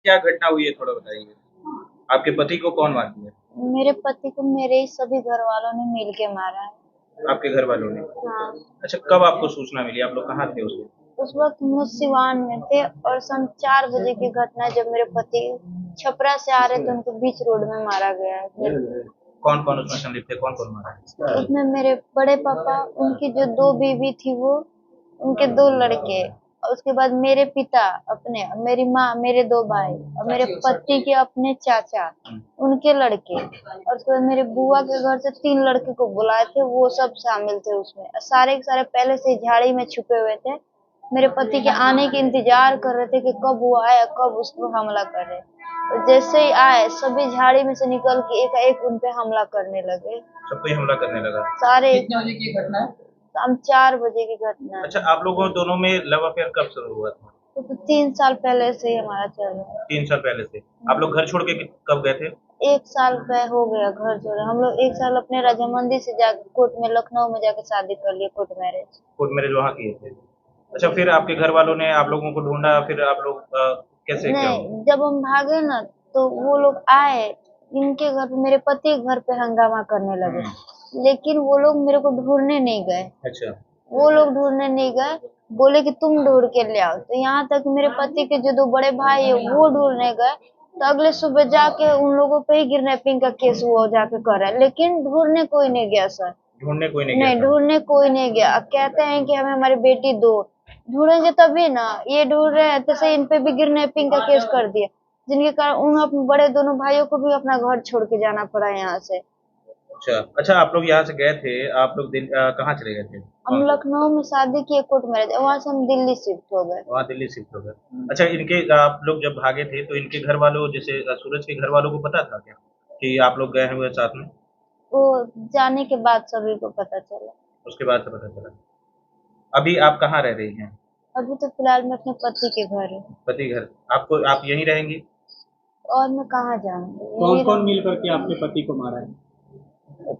क्या घटना हुई है थोड़ा बताइए? आपके पति को कौन मार दिया? मेरे पति को मेरे ही सभी घर वालों ने मिल के मारा है। आपके घर वालों ने? हाँ। अच्छा, कब आपको सूचना मिली? आप लोग कहाँ थे उस दिन? उस वक्त हम लोग सिवान में थे और सन 4 बजे की घटना है, जब मेरे पति छपरा से आ रहे थे, उनको बीच रोड में मारा गया है। कौन कौन उसमें संलिप्त थे? कौन कौन मारा है? उसमें मेरे बड़े पापा, उनकी जो दो बीवी थी वो, उनके दो लड़के, और उसके बाद मेरे पिता अपने, मेरी माँ, मेरे दो भाई और मेरे पति के अपने चाचा, उनके लड़के, और उसके बाद मेरे बुआ के घर से 3 लड़के को बुलाए थे, वो सब शामिल थे उसमें। सारे के सारे पहले से ही झाड़ी में छुपे हुए थे, मेरे पति के आने के इंतजार कर रहे थे कि कब वो आए, कब उसको हमला करे। और जैसे ही आए, सभी झाड़ी में से निकल के एक उन पे हमला करने लगे। सब कोई हमला करने लगा? सारे। कितने बजे की घटना है? शाम 4 बजे की घटना है। अच्छा, आप लोगों दोनों में लव अफेयर कब शुरू हुआ था? तो 3 साल पहले से ही हमारा चल रहा है। 3 साल पहले से? आप लोग घर छोड़ के कब गए थे? 1 साल पे हो गया घर छोड़े। हम लोग 1 साल अपने रजामंदी से जाके कोर्ट में, लखनऊ में जाके शादी कर लिए, कोर्ट मैरिज। कोर्ट मैरिज वहाँ किए थे? अच्छा, फिर आपके घर वालों ने आप लोगों को ढूंढा, फिर आप लोग कैसे क्या हुआ? नहीं, जब हम भागे ना, तो वो लोग आए, इनके घर पे, मेरे पति के घर पे हंगामा करने लगे। लेकिन वो लोग मेरे को ढूंढने नहीं गए। अच्छा। वो लोग ढूंढने नहीं गए, बोले कि तुम ढूंढ के ले आओ। तो यहाँ तक मेरे पति के जो दो बड़े भाई है वो ढूंढने गए, तो अगले सुबह जाके उन लोगों पे ही किडनैपिंग का केस वो जाके कर रहा है, लेकिन ढूंढने कोई नहीं गया सर। ढूंढने कोई नहीं गया नहीं, था? ढूंढने कोई नहीं गया। अब कहते हैं कि हमें हमारी बेटी दो। ढूंढेंगे तभी ना, ये ढूंढ रहे हैं तो सही, इन पे भी किडनैपिंग का केस कर दिया, जिनके कारण उन अपने बड़े दोनों भाइयों को भी अपना घर छोड़ के जाना पड़ा यहाँ से। अच्छा अच्छा, आप लोग यहाँ से गए थे, आप लोग कहाँ चले गए थे? हम लखनऊ में शादी किए, कोर्ट मैरिज, वहां से हम दिल्ली शिफ्ट हो गए। वहाँ दिल्ली शिफ्ट हो गए। अच्छा, इनके आप लोग जब भागे थे तो इनके घर वालों, जैसे सूरज के घर वालों को पता था क्या कि आप लोग गए हुए साथ में? वो जाने के बाद सभी को पता चला। उसके बाद से पता चला। अभी आप कहाँ रह रही हैं? अभी तो फिलहाल मैं अपने पति के घर हूँ। पति घर? आपको, आप यहीं रहेंगी? और मैं कहाँ जाऊंगी, कौन यही कौन रहूंगी। मिल करके आपके पति को मारा है?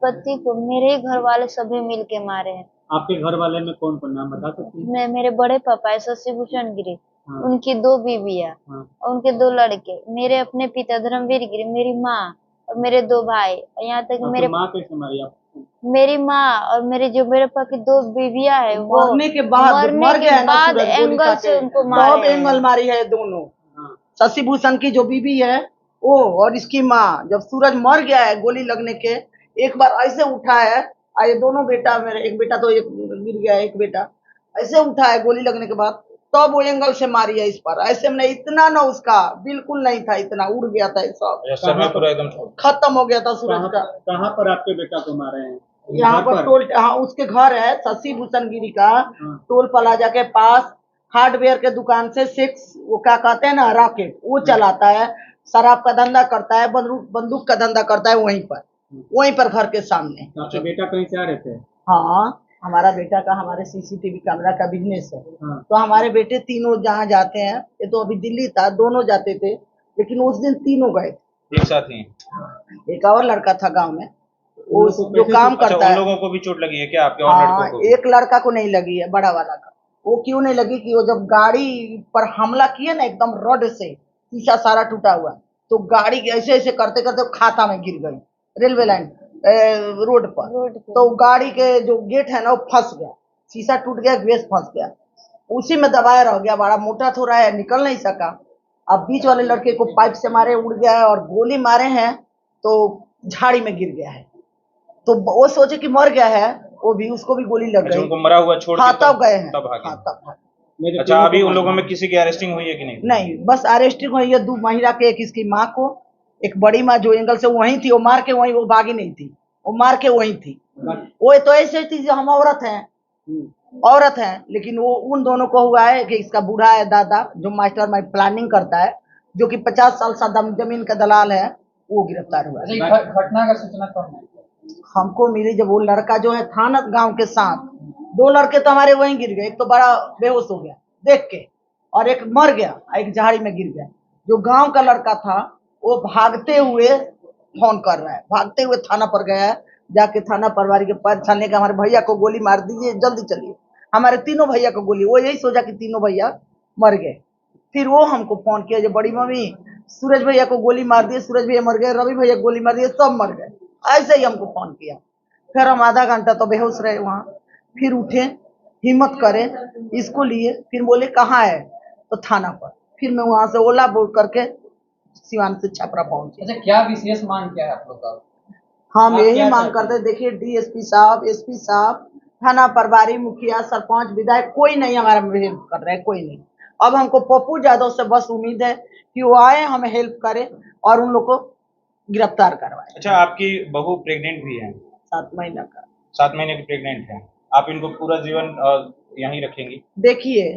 पति को मेरे ही घर वाले सभी मिल के मारे हैं। आपके घर वाले में कौन कौन, नाम बता सकती हैं? मैं, मेरे बड़े पापा है शशि भूषण गिरी, हाँ। उनकी दो बीवियां हाँ। और उनके दो लड़के, मेरे अपने पिता धर्मवीर गिरी, मेरी माँ और मेरे दो भाई, और यहाँ तक आपकी मेरे, माँ कैसे मारी आपको? मेरी माँ और मेरे जो मेरे पापा की दो बीवियां है, वो मरने के बाद मरने मर के गया है ना बाद सूरज, गोली एंगल खा से के उनको सब मारे एंगल हैं। मारी है दोनों। हाँ। शशि भूषण की जो बीबी है वो, और इसकी माँ, जब सूरज मर गया है गोली लगने के, एक बार ऐसे उठा है, और ये दोनों बेटा, मेरे एक बेटा तो एक गिर गया, एक बेटा ऐसे उठा है गोली लगने के बाद, तब वो एंगल से मारी है इस पर। ऐसे में नहीं, इतना ना उसका बिल्कुल नहीं था, इतना उड़ गया था ये सब, समय पूरा एकदम खत्म हो गया था सूरज का। कहाँ पर आपके बेटा को मारे हैं? यहाँ घर पर टोल, हाँ उसके घर है शशि भूषण गिरी का, टोल प्लाजा के पास, हार्डवेयर के दुकान से सेक्स, वो क्या कहते हैं ना, रॉकेट, वो चलाता है, शराब का धंधा करता है, बंदूक का धंधा करता है, वहीं पर घर के सामने। आपका बेटा कहीं से आ रहे थे? हाँ, हमारा बेटा का, हमारे सीसीटीवी कैमरा का बिजनेस है। हाँ। तो हमारे बेटे तीनों जहाँ जाते हैं, ये तो अभी दिल्ली था, दोनों जाते थे, लेकिन उस दिन तीनों गए थे। एक साथ ही? एक और लड़का था गांव में, वो उन लोगों को जो कैसे काम अच्छा, करता उन है। लोगों को भी चोट लगी है क्या, आपके और हाँ, लड़कों को भी? एक लड़का को नहीं लगी है, बड़ा वाला का। वो क्यों नहीं लगी कि वो जब गाड़ी पर हमला किए ना, एकदम रॉड से, शीशा सारा टूटा हुआ, तो गाड़ी ऐसे ऐसे करते करते वो खाता में गिर गई, रेलवे लाइन रोड पर। रोड पे। तो गाड़ी के जो गेट है ना, वो फंस गया, शीशा टूट गया, ग्रेस फंस गया, उसी में दबाया रह गया, बड़ा मोटा थोड़ा है, निकल नहीं सका। अब बीच वाले लड़के को पाइप से मारे, उड़ गया है, और गोली मारे हैं तो झाड़ी में गिर गया है। तो वो सोचे कि मर गया है, वो भी, उसको भी गोली लग अच्छा, गई। उनको मरा हुआ छोड़ हाँ, के तब गए हैं। तब भागे? हाँ, तब भागे। मेरे अच्छा, तीनों अभी को उन लोगों मारा। में किसी की अरेस्टिंग हुई है कि नहीं? नहीं, बस अरेस्टिंग हुई है 2 महिला के, एक इसकी माँ को, एक बड़ी माँ जो एंगल से वहीं थी, वो मार के वहीं, वो भागी नहीं थी, वो मार के वहीं थी। वो तो ऐसे थी जो हम औरत हैं, औरत हैं, लेकिन वो उन दोनों को हुआ है कि इसका बूढ़ा है दादा, जो मास्टर माइंड प्लानिंग करता है, जो कि 50 साल से जमीन का दलाल है, वो गिरफ्तार हुआ है। घटना का सूचना कब है? हमको मिली जब वो लड़का जो है था ना गांव के साथ, 2 लड़के तो हमारे वहीं गिर गए, एक तो बड़ा बेहोश हो गया देख के, और एक मर गया, एक झाड़ी में गिर गया। जो गांव का लड़का था वो भागते हुए फोन कर रहा है, भागते हुए थाना पर गया है, जाके थाना प्रभारी के पैर छानने का, हमारे भैया को गोली मार दीजिए, जल्दी चलिए। हमारे तीनों भैया को गोली, वो यही सोचा कि तीनों भैया मर गए। फिर वो हमको फोन किया, जो बड़ी मम्मी सूरज भैया को गोली मार दिए, सूरज भैया मर गए, रवि भैया को गोली मार दिए, सब मर गए। ऐसे ही हमको फोन किया। फिर हम आधा घंटा तो बेहोश रहे वहां, फिर उठे, हिम्मत करे, इसको लिए, फिर बोले कहाँ है, तो थाना पर। फिर मैं वहां से ओला बुक करके सिवान से छपरा पहुंचे। अच्छा, क्या विशेष मांग क्या है आप लोग का? हम आप यही क्या मांग चाहते करते हैं, देखिए डीएसपी साहब, एसपी साहब, थाना प्रभारी, मुखिया, सरपंच, विधायक, कोई नहीं हमारा हेल्प कर रहा है, कोई नहीं। अब हमको पप्पू यादव से बस उम्मीद है कि वो आए, हमें हेल्प करे और उन लोग को गिरफ्तार करवाए। अच्छा, आपकी बहू प्रेग्नेंट भी है, 7 महीना का। 7 महीने की प्रेग्नेंट है। आप इनको पूरा जीवन यहीं रखेंगी? देखिए,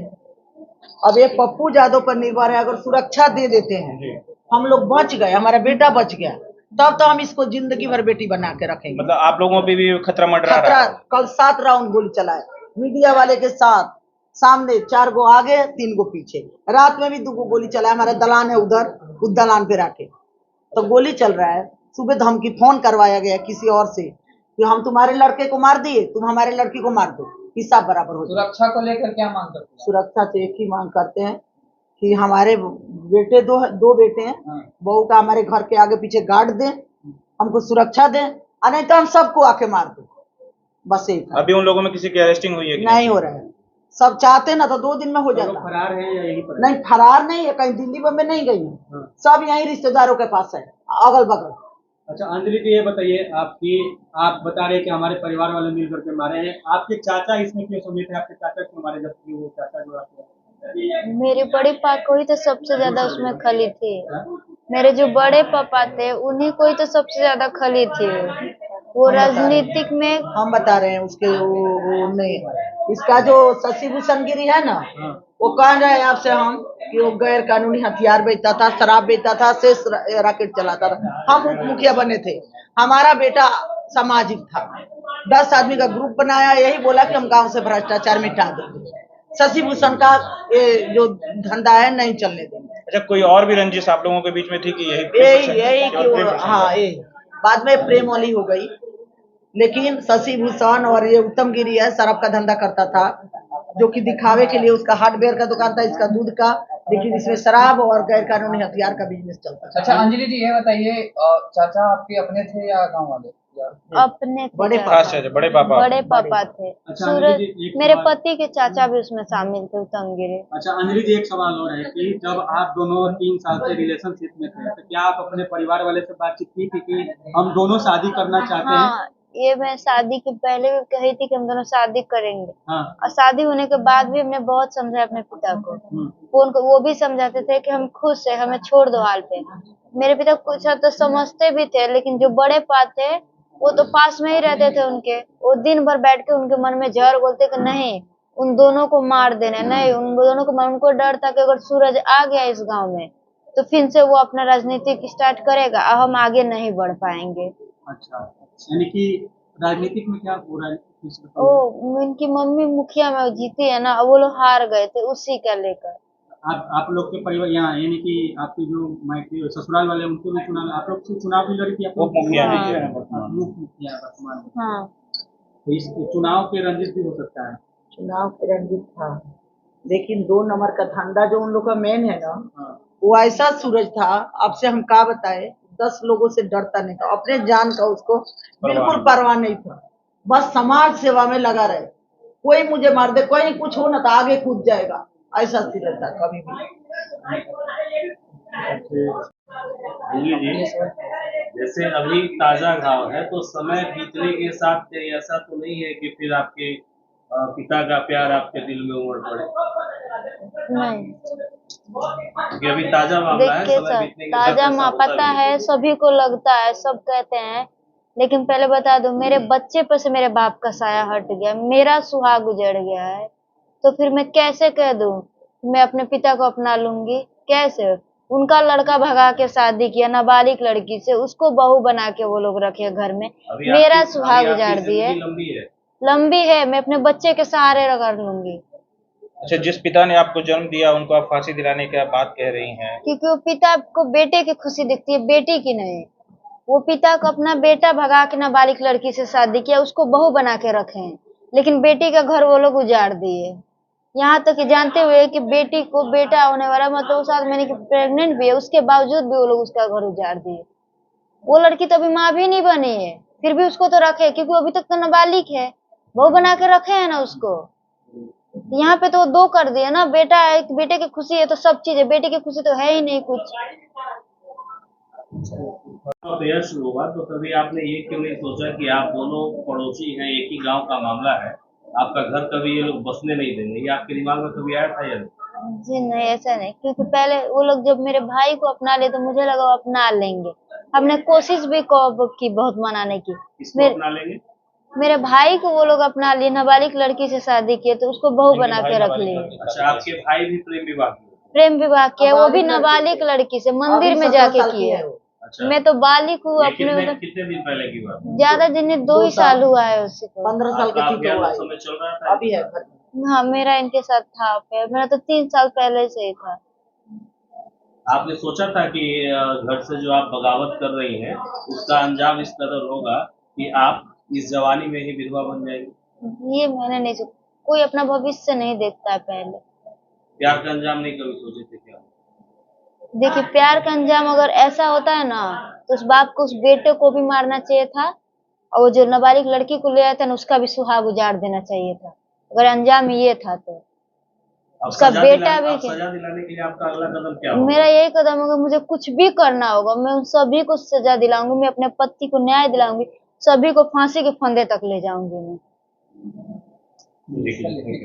अब ये पप्पू यादव पर निर्भर है। अगर सुरक्षा दे देते हैं, जी। हम लोग बच गए, हमारा बेटा बच गया, तब तो हम इसको जिंदगी भर बेटी बना के रखेंगे। मतलब आप लोगों पे भी खतरा मंडरा खतरा। रहा है? कल 7 राउंड गोली चलाए, मीडिया वाले के साथ, सामने 4 गो आगे, 3 गो पीछे। रात में भी 2 गो गोली चलाए। हमारा दलान है उधर, उस दलान पे रखे तो गोली चल रहा है। सुबह धमकी फोन करवाया गया किसी और से कि हम तुम्हारे लड़के को मार दिए, तुम हमारे लड़की को मार दो, हिसाब बराबर हो जाए। सुरक्षा को लेकर क्या मांग करते हैं? सुरक्षा से एक ही मांग करते हैं कि हमारे बेटे, दो बेटे हैं, बहू का हमारे घर के आगे पीछे गार्ड दें, हमको सुरक्षा दें, और नहीं तो हम सबको आके मार दो, बस एक। अभी उन लोगों में किसी की अरेस्टिंग हुई है कि नहीं हो रहा है। सब चाहते ना तो 2 दिन में हो वो लोग जाता। फरार है या यही पर है? नहीं, फरार नहीं है, कहीं दिल्ली बम्बे नहीं गई है, हाँ। सब यहीं रिश्तेदारों के पास है, अगल बगल। अच्छा अंजलि जी, ये बताइए, आप बता रहे हैं कि हमारे परिवार वाले मिल करके मारे हैं, आपके चाचा इसमें क्यों समित है? आपके चाचा क्यों मारे, जबकि वो चाचा जो आपके मेरे बड़े पापा को ही तो सबसे ज्यादा उसमें खली थी। मेरे जो बड़े पापा थे उन्हीं को ही तो सबसे ज्यादा खली थी। वो राजनीतिक में हम बता रहे हैं उसके वो नहीं, इसका जो शशि भूषण गिरी है ना, वो कह रहे हैं आपसे हम कि वो गैर कानूनी हथियार बेचता था, शराब बेचता था, शेष रैकेट चलाता था। हम उप मुखिया बने थे, हमारा बेटा सामाजिक था, 10 आदमी का ग्रुप बनाया, यही बोला कि हम गांव से भ्रष्टाचार मिटा देंगे। शशि भूषण का ये जो धंधा है नहीं चलने देंगे। अच्छा, कोई और भी रंजिश आप लोगों के बीच में थी कि यही कि वो, हाँ, ये बाद में प्रेम वाली हो गई, लेकिन शशि भूषण और ये उत्तम गिरी है, शराब का धंधा करता था, जो कि दिखावे के लिए उसका हार्डवेयर का दुकान था, इसका दूध का, लेकिन इसमें शराब और गैर कानूनी हथियार का बिजनेस चलता था। अच्छा अंजलि जी, ये बताइए, चाचा आपके अपने थे या गांव वाले? अपने थे बड़े चाचा। अच्छा, बड़े पापा। बड़े पापा थे। अच्छा, सूरज, अंजलि जी, एक मेरे सवाल- पति के चाचा भी उसमें शामिल थे, उत्तम गिरी। अच्छा अंजलि जी, एक सवाल और है कि जब आप दोनों 3 साल से रिलेशनशिप में थे, तो क्या आप अपने परिवार वाले से बातचीत की थी कि हम दोनों शादी करना चाहते हैं? हाँ, ये मैं शादी के पहले भी कही थी कि हम दोनों शादी करेंगे। हाँ। और शादी होने के बाद भी हमने बहुत समझाया अपने पिता को। वो भी समझाते थे कि हम खुश है, हमें छोड़ दो हाल पे। मेरे पिता कुछ हद तक समझते भी थे, लेकिन जो बड़े पापा थे वो तो पास में ही रहते थे उनके। वो दिन भर बैठ के उनके मन में जहर बोलते कि नहीं, उन दोनों को मार देना, नहीं उन दोनों को मार। उनको डर था कि अगर सूरज आ गया इस गांव में तो फिर से वो अपना राजनीतिक स्टार्ट करेगा और हम आगे नहीं बढ़ पाएंगे। अच्छा, यानी कि राजनीतिक में क्या हो रहा है? कुछ बताइए। ओ, इनकी मम्मी मुखिया में जीती है ना, वो लोग हार गए थे, उसी का लेकर। आप लोग के परिवार यहाँ, यानी कि आपके जो मायके ससुराल वाले, उनको भी चुनाव, आप लोग से चुनाव भी लड़ी थी? आप लोग उप मुखिया हाँ। भी है वर्तमान में। उप मुखिया वर्तमान में। हाँ, तो इस चुनाव के रंजिश भी हो सकता है। चुनाव के रंजित था, लेकिन 2 नंबर का धंधा जो उन लोग का मेन है ना, हाँ। वो ऐसा सूरज था, आपसे हम क्या बताए, 10 लोगों से डरता नहीं था, अपने जान का उसको बिल्कुल परवाह नहीं था, बस समाज सेवा में लगा रहे। कोई मुझे मार दे, कोई कुछ हो ना तो आगे कूद जाएगा, ऐसा सूरज था कभी भी। जी, जैसे अभी ताजा घाव है, तो समय बीतने के साथ कहीं ऐसा तो नहीं है कि फिर आपके पिता का प्यार आपके दिल में उमड़ पड़े? नहीं क्योंकि अभी ताजा मामला है, देखिए समय सर, बीतने के साथ ताजा ऐसा होता पता भी है, सभी को लगता है, सब कहते हैं, लेकिन पहले बता दो, मेरे बच्चे पर से मेरे बाप का साया हट गया, मेरा सुहाग उजड़ गया है, तो फिर मैं कैसे कह दूं मैं अपने पिता को अपना लूंगी? कैसे? उनका लड़का भगा के शादी किया नाबालिग लड़की से, उसको बहू बना के वो लोग रखे घर में, अभी मेरा सुहाग उजाड़ दिए। जिंदगी लंबी है। लंबी है, मैं अपने बच्चे के सहारे कर लूंगी। अच्छा, जिस पिता ने आपको जन्म दिया उनको आप फांसी दिलाने की बात कह रही हैं? क्योंकि वो पिता को बेटे की खुशी दिखती है, बेटी की नहीं। वो पिता को अपना बेटा भगा के नाबालिग लड़की से शादी किया, उसको बहू बना के रखे हैं, लेकिन बेटी का घर वो लोग उजाड़ दिए। यहाँ तक कि जानते हुए कि बेटी को बेटा होने वाला, मतलब 7 महीने की प्रेग्नेंट भी है, उसके बावजूद भी वो लोग उसका घर उजाड़ दिए। वो लड़की तो अभी माँ भी नहीं बनी है, फिर भी उसको तो रखे, क्योंकि वो अभी तक तो नाबालिग है, बहू बना के रखे है ना उसको। यहाँ पे तो 2 कर दिया ना, बेटा है, बेटे की खुशी है तो सब चीज है, बेटे की खुशी तो है ही नहीं कुछ। अफेयर शुरू हुआ तो कभी आपने ये क्यों नहीं सोचा कि आप दोनों पड़ोसी हैं, एक ही गांव का मामला है, आपका घर कभी ये लोग बसने नहीं देंगे, ये आपके दिमाग में कभी आया था या नहीं? जी नहीं, ऐसा नहीं, क्योंकि पहले वो लोग जब मेरे भाई को अपना ले तो मुझे लगा वो अपना लेंगे। हमने कोशिश भी की बहुत मनाने की। किसको अपना लेंगे? मेरे भाई को वो लोग अपना लिए, नाबालिग लड़की से शादी किए तो उसको बहू बना के रख लिए। अच्छा, आपके भाई भी प्रेम विवाह किए? प्रेम विवाह किया, वो भी नाबालिग लड़की से, मंदिर में जाके किए। अच्छा, मैं तो बालिग हूँ ये अपने, मतलब कितने दिन पहले की बात है? ज्यादा दिन नहीं, 2 ही साल हुआ है उसी को। 15 साल आपका की थी तो अफेयर हुआ उस है। समय चल रहा था? अभी है घर में। हाँ, मेरा इनके साथ था अफेयर, मेरा तो 3 साल पहले से ही था। आपने सोचा था कि घर से जो आप बगावत कर रही हैं उसका अंजाम इस कदर होगा कि आप इस जवानी में ही विधवा बन जाएंगी? ये मैंने नहीं सोचा, कोई अपना भविष्य नहीं देखता है पहले। प्यार का अंजाम नहीं कभी सोचे थे क्या? देखिए, प्यार का अंजाम अगर ऐसा होता है ना, तो उस बाप को उस बेटे को भी मारना चाहिए था, और वो जो नाबालिग लड़की को ले आया था ना, उसका भी सुहाग उजाड़ देना चाहिए था, अगर अंजाम ये था तो। अब उसका बेटा भी सजा दिलाने के लिए आपका अगला कदम क्या होगा? मेरा यही कदम होगा, मुझे कुछ भी करना होगा, मैं उन सभी को सजा दिलाऊंगी, मैं अपने पति को न्याय दिलाऊंगी, सभी को फांसी के फंदे तक ले जाऊंगी मैं। देखिए